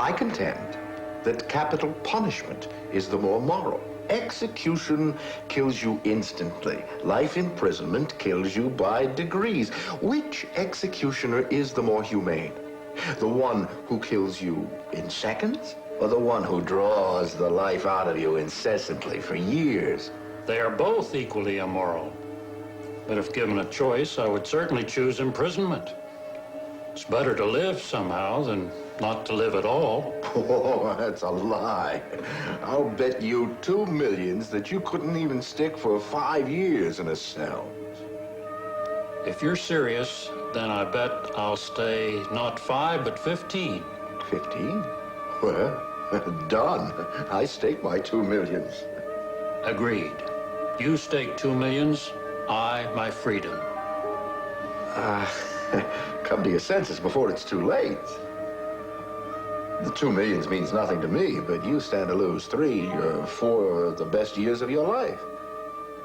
I contend that capital punishment is the more moral. Execution kills you instantly. Life imprisonment kills you by degrees. Which executioner is the more humane? The one who kills you in seconds, or the one who draws the life out of you incessantly for years? They are both equally immoral. But if given a choice, I would certainly choose imprisonment. It's better to live somehow than not to live at all. Oh, that's a lie. I'll bet you 2 millions that you couldn't even stick for 5 years in a cell. If you're serious, then I bet I'll stay not 5, but 15. 15? Well, done. I stake my 2 millions. Agreed. You stake 2 millions, I my freedom. Come to your senses before it's too late. The 2 millions means nothing to me, but you stand to lose 3 or 4 of the best years of your life.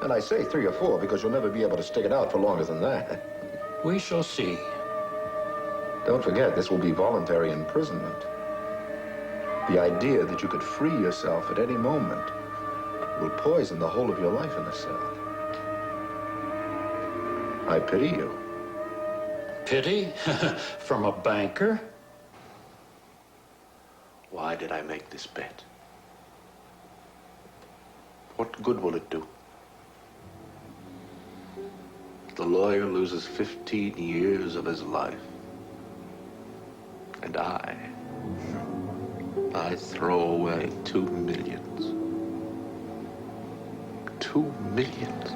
And I say 3 or 4 because you'll never be able to stick it out for longer than that. We shall see. Don't forget, this will be voluntary imprisonment. The idea that you could free yourself at any moment will poison the whole of your life in the cell. I pity you. Pity? From a banker? Why did I make this bet? What good will it do? The lawyer loses 15 years of his life. And I throw away 2 millions. 2 millions.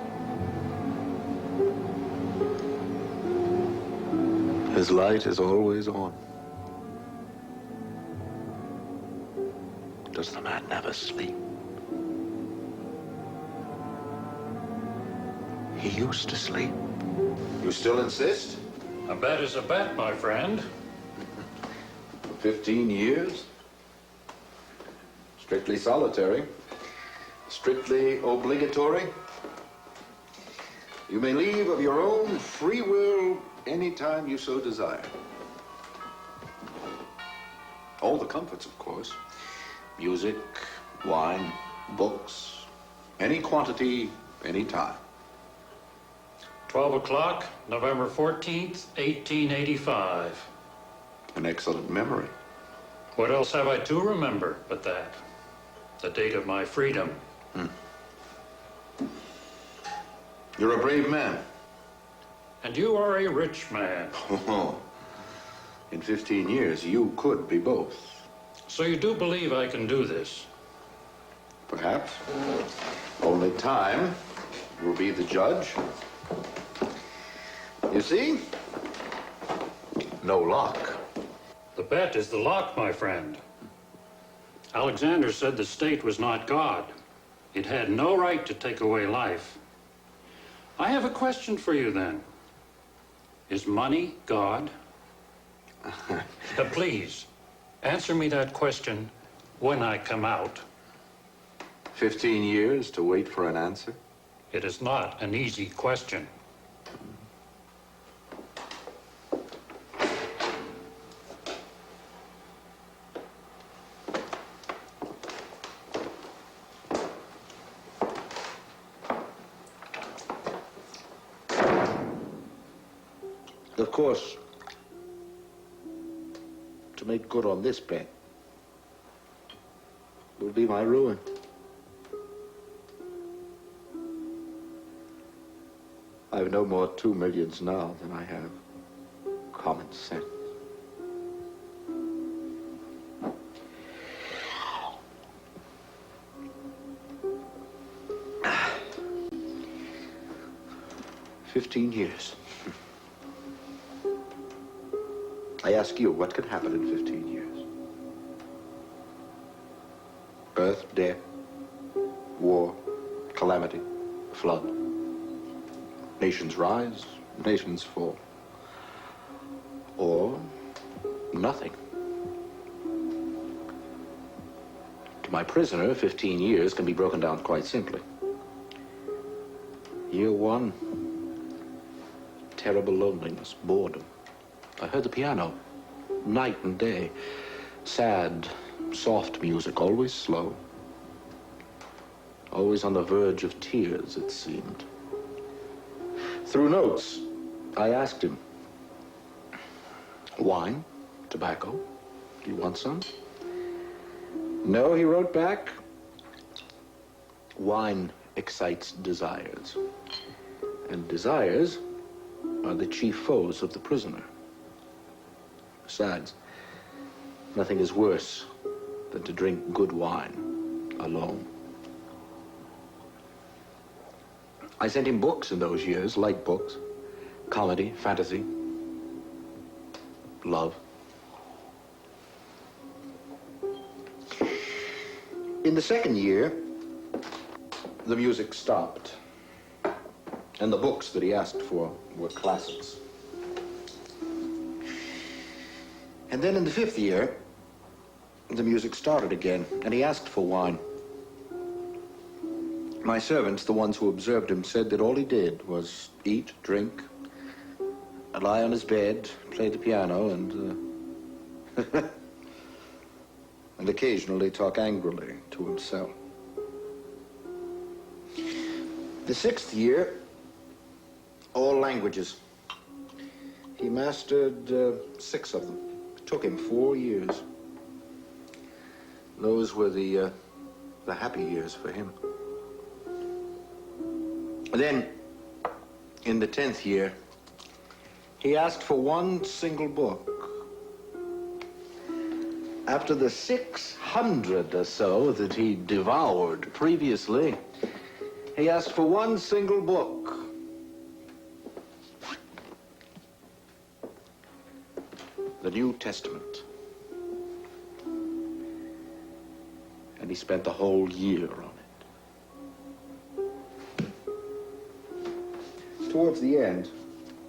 His light is always on. Does the man never sleep? He used to sleep. You still insist? A bet is a bet, my friend. 15 years? Strictly solitary. Strictly obligatory. You may leave of your own free will anytime you so desire. All the comforts, of course. Music, wine, books, any quantity, any time. 12 o'clock, November 14th, 1885. An excellent memory. What else have I to remember but that? The date of my freedom. You're a brave man. And you are a rich man. In 15 years, you could be both. So you do believe I can do this? Perhaps. Only time will be the judge. You see? No lock. The bet is the lock, my friend. Alexander said the state was not God. It had no right to take away life. I have a question for you then. Is money God? Please, answer me that question when I come out. 15 years to wait for an answer? It is not an easy question. Of course, to make good on this bet will be my ruin. I have no more 2 millions now than I have common sense. "15 years. I ask you, what can happen in 15 years? Birth, death, war, calamity, flood. Nations rise, nations fall. Or nothing. To my prisoner, 15 years can be broken down quite simply. Year 1, terrible loneliness, boredom. I heard the piano night and day. Sad, soft music, always slow. Always on the verge of tears, it seemed. Through notes, I asked him, wine, tobacco, do you want some? No, he wrote back, wine excites desires, and desires are the chief foes of the prisoner. Besides, nothing is worse than to drink good wine alone. I sent him books in those years, light books, comedy, fantasy, love. In the second year, the music stopped, and the books that he asked for were classics. And then in the fifth year, the music started again, and he asked for wine. My servants, the ones who observed him, said that all he did was eat, drink, lie on his bed, play the piano, and and occasionally talk angrily to himself. The sixth year, all languages. He mastered 6 of them. It took him 4 years. Those were the happy years for him. Then, in the 10th year, he asked for one single book. After the 600 or so that he devoured previously, he asked for one single book. The New Testament. And he spent the whole year on it. Towards the end,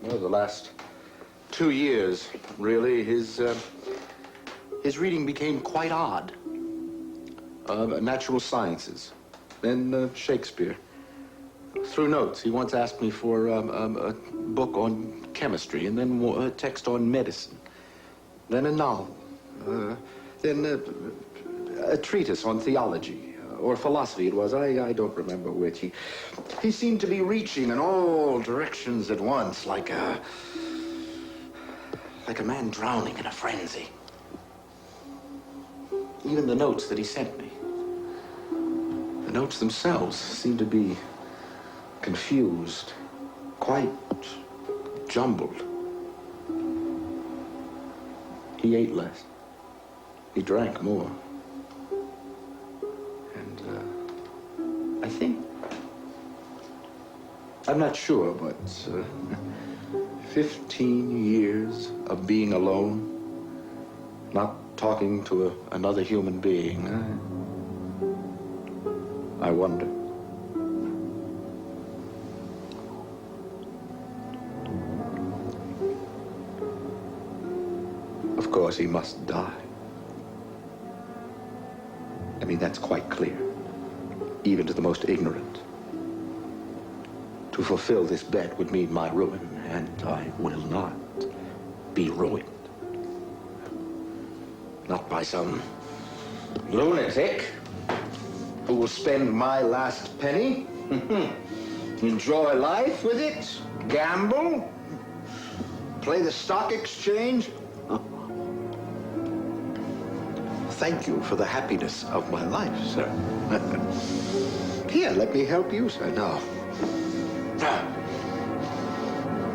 well, the last 2 years, really, his reading became quite odd. Natural sciences, then Shakespeare. Through notes, he once asked me for a book on chemistry, and then a text on medicine, then a novel, then a treatise on theology. Or philosophy it was, I don't remember which. He seemed to be reaching in all directions at once, like a man drowning in a frenzy. Even the notes that he sent me, the notes themselves seemed to be confused, quite jumbled. He ate less. He drank more. I think, I'm not sure, but 15 years of being alone, not talking to another human being, I wonder. Of course, he must die. I mean, that's quite clear. Even to the most ignorant. To fulfill this bet would mean my ruin, and I will not be ruined. Not by some lunatic who will spend my last penny, enjoy life with it, gamble, play the stock exchange. Thank you for the happiness of my life, sir. Here, let me help you, sir. Now.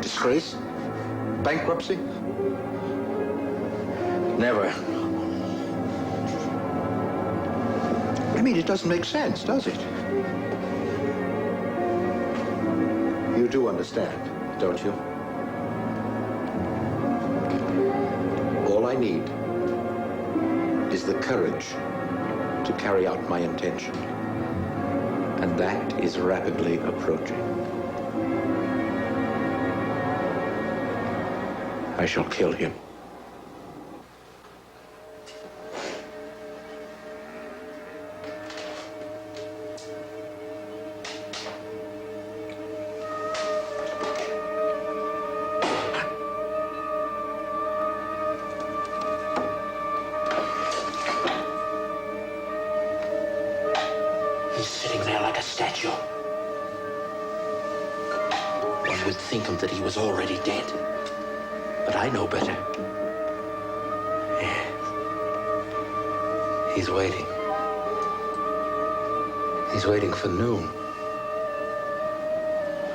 Disgrace? Bankruptcy? Never. I mean, it doesn't make sense, does it? You do understand, don't you? All I need is the courage to carry out my intention. And that is rapidly approaching. I shall kill him. statue. One would think him that he was already dead. But I know better. Yes. He's waiting. He's waiting for noon.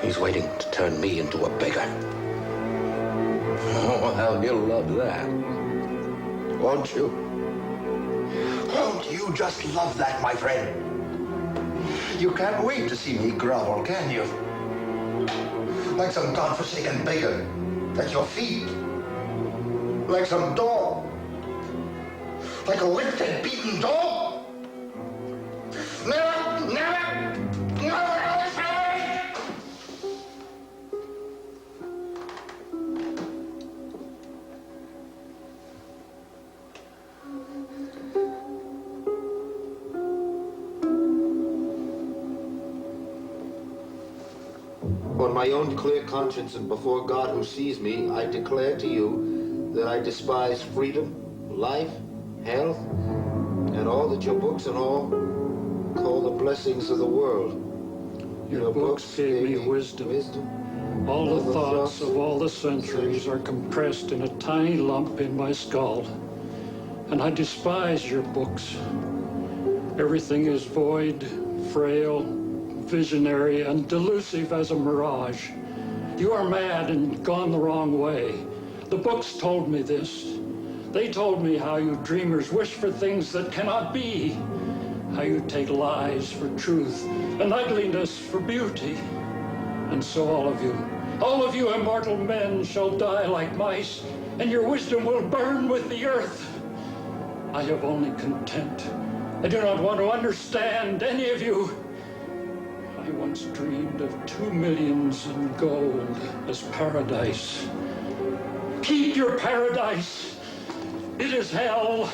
He's waiting to turn me into a beggar. Oh, how he'll love that. Won't you? Won't you just love that, my friend? You can't wait to see me grovel, can you? Like some godforsaken beggar at your feet. Like some dog. Like a whipped and beaten dog. Never, never, never, On my own clear conscience and before God who sees me, I declare to you that I despise freedom, life, health, and all that your books and all call the blessings of the world. Your books gave me wisdom. All the thoughts of all the centuries are compressed in a tiny lump in my skull. And I despise your books. Everything is void, frail, visionary, and delusive as a mirage. You are mad and gone the wrong way. The books told me this. They told me how you dreamers wish for things that cannot be, how you take lies for truth and ugliness for beauty. And so all of you immortal men shall die like mice, and your wisdom will burn with the earth. I have only contempt. I do not want to understand any of you. I once dreamed of 2 millions in gold as paradise. Keep your paradise. It is hell.